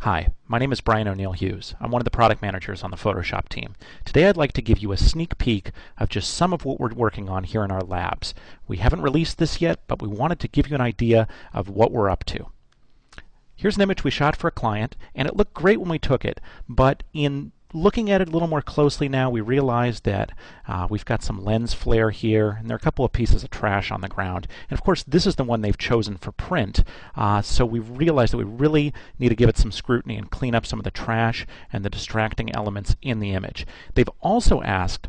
Hi, my name is Brian O'Neill Hughes. I'm one of the product managers on the Photoshop team. Today I'd like to give you a sneak peek of just some of what we're working on here in our labs. We haven't released this yet, but we wanted to give you an idea of what we're up to. Here's an image we shot for a client, and it looked great when we took it, but in looking at it a little more closely now, we realized that we've got some lens flare here, and there are a couple of pieces of trash on the ground. And of course, this is the one they've chosen for print, so we realized that we really need to give it some scrutiny and clean up some of the trash and the distracting elements in the image. They've also asked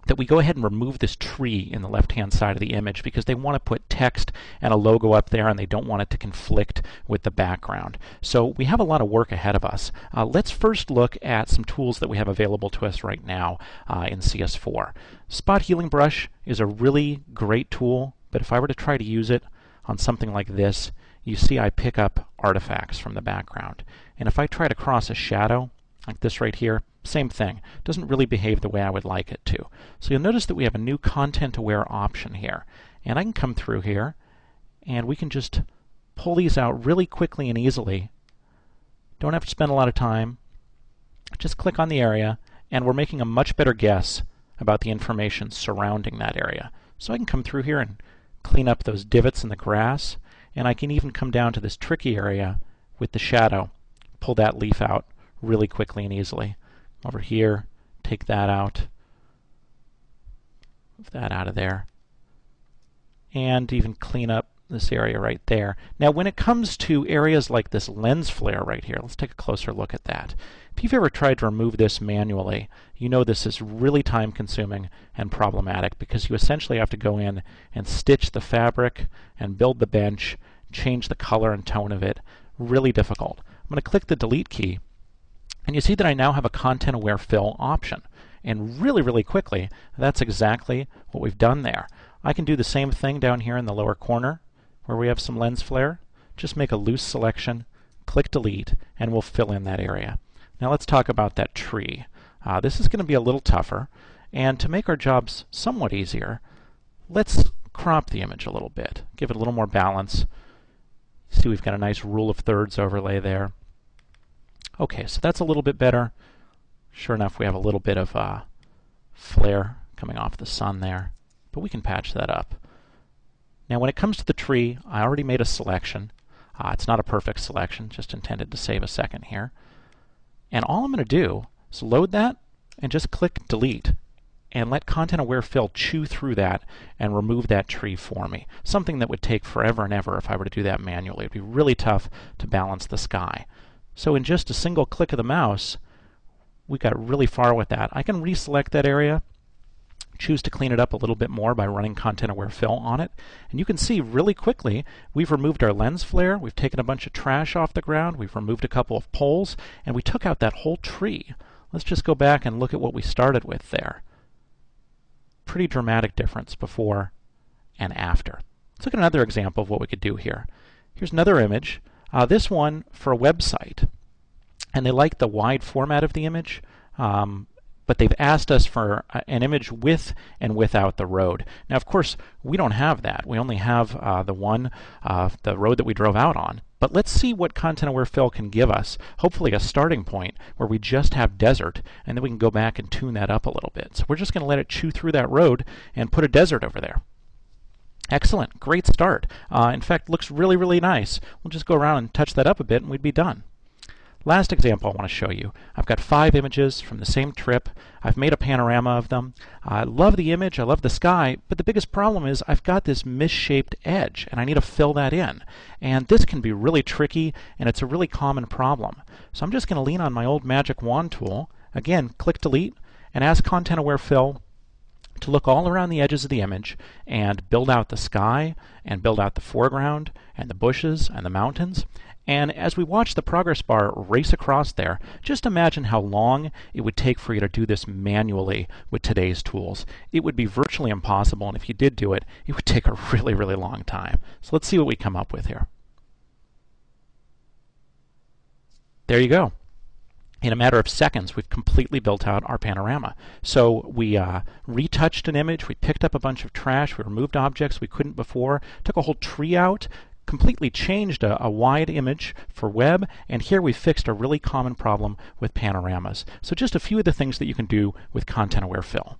that we go ahead and remove this tree in the left-hand side of the image because they want to put text and a logo up there and they don't want it to conflict with the background. So we have a lot of work ahead of us. Let's first look at some tools that we have available to us right now in CS4. Spot Healing Brush is a really great tool, but if I were to try to use it on something like this, you see I pick up artifacts from the background. And if I try to cross a shadow, like this right here, same thing. Doesn't really behave the way I would like it to. So you'll notice that we have a new content-aware option here. And I can come through here, and we can just pull these out really quickly and easily. Don't have to spend a lot of time. Just click on the area, and we're making a much better guess about the information surrounding that area. So I can come through here and clean up those divots in the grass, and I can even come down to this tricky area with the shadow, pull that leaf out really quickly and easily. Over here, take that out, move that out of there, and even clean up this area right there. Now when it comes to areas like this lens flare right here, let's take a closer look at that. If you've ever tried to remove this manually, you know this is really time consuming and problematic because you essentially have to go in and stitch the fabric and build the bench, change the color and tone of it. Really difficult. I'm going to click the delete key, and you see that I now have a content-aware fill option. And really quickly, that's exactly what we've done there. I can do the same thing down here in the lower corner where we have some lens flare. Just make a loose selection, click delete, and we'll fill in that area. Now let's talk about that tree. This is going to be a little tougher, and to make our jobs somewhat easier, let's crop the image a little bit, give it a little more balance. See, we've got a nice rule of thirds overlay there. Okay, so that's a little bit better. Sure enough, we have a little bit of flare coming off the sun there, but we can patch that up. Now when it comes to the tree, I already made a selection. It's not a perfect selection, just intended to save a second here. And all I'm going to do is load that and just click delete and let content-aware fill chew through that and remove that tree for me. Something that would take forever and ever if I were to do that manually. It would be really tough to balance the sky. So in just a single click of the mouse, we got really far with that. I can reselect that area, choose to clean it up a little bit more by running content-aware fill on it, and you can see really quickly we've removed our lens flare, we've taken a bunch of trash off the ground, we've removed a couple of poles, and we took out that whole tree. Let's just go back and look at what we started with there. Pretty dramatic difference before and after. Let's look at another example of what we could do here. Here's another image. This one for a website, and they like the wide format of the image, but they've asked us for an image with and without the road. Now, of course, we don't have that. We only have the road that we drove out on. But let's see what content-aware fill can give us. Hopefully a starting point where we just have desert, and then we can go back and tune that up a little bit. So we're just going to let it chew through that road and put a desert over there. Excellent, great start. In fact, looks really nice. We'll just go around and touch that up a bit and we'd be done. Last example I want to show you. I've got 5 images from the same trip. I've made a panorama of them. I love the image, I love the sky, but the biggest problem is I've got this misshaped edge and I need to fill that in. And this can be really tricky and it's a really common problem. So I'm just going to lean on my old magic wand tool. Again, click delete and ask content-aware fill to look all around the edges of the image and build out the sky and build out the foreground and the bushes and the mountains. And as we watch the progress bar race across there, just imagine how long it would take for you to do this manually with today's tools. It would be virtually impossible, and if you did do it, it would take a really long time. So let's see what we come up with here. There you go. In a matter of seconds, we've completely built out our panorama. So we retouched an image, we picked up a bunch of trash, we removed objects we couldn't before, took a whole tree out, completely changed a wide image for web, and here we fixed a really common problem with panoramas. So just a few of the things that you can do with content-aware fill.